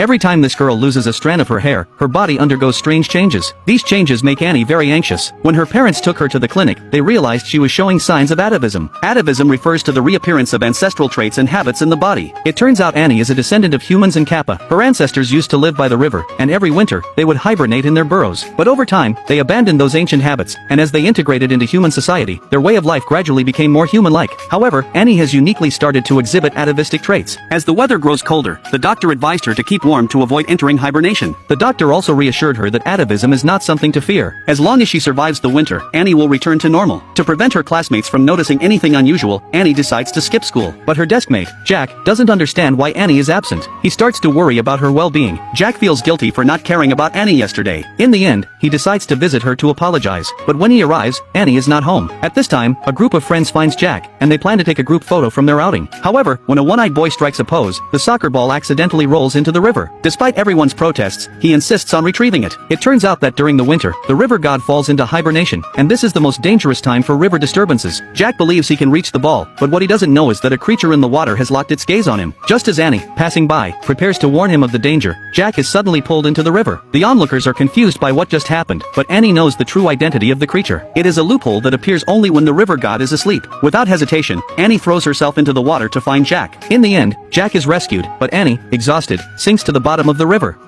Every time this girl loses a strand of her hair, her body undergoes strange changes. These changes make Annie very anxious. When her parents took her to the clinic, they realized she was showing signs of atavism. Atavism refers to the reappearance of ancestral traits and habits in the body. It turns out Annie is a descendant of humans and kappa. Her ancestors used to live by the river, and every winter, they would hibernate in their burrows. But over time, they abandoned those ancient habits, and as they integrated into human society, their way of life gradually became more human-like. However, Annie has uniquely started to exhibit atavistic traits. As the weather grows colder, the doctor advised her to keep warm to avoid entering hibernation. The doctor also reassured her that atavism is not something to fear. As long as she survives the winter, Annie will return to normal. To prevent her classmates from noticing anything unusual, Annie decides to skip school. But her deskmate, Jack, doesn't understand why Annie is absent. He starts to worry about her well-being. Jack feels guilty for not caring about Annie yesterday. In the end, he decides to visit her to apologize. But when he arrives, Annie is not home. At this time, a group of friends finds Jack, and they plan to take a group photo from their outing. However, when a one-eyed boy strikes a pose, the soccer ball accidentally rolls into the river. Despite everyone's protests, he insists on retrieving it. It turns out that during the winter, the river god falls into hibernation, and this is the most dangerous time for river disturbances. Jack believes he can reach the ball, but what he doesn't know is that a creature in the water has locked its gaze on him. Just as Annie, passing by, prepares to warn him of the danger, Jack is suddenly pulled into the river. The onlookers are confused by what just happened, but Annie knows the true identity of the creature. It is a loophole that appears only when the river god is asleep. Without hesitation, Annie throws herself into the water to find Jack. In the end, Jack is rescued, but Annie, exhausted, sinks to the bottom of the river.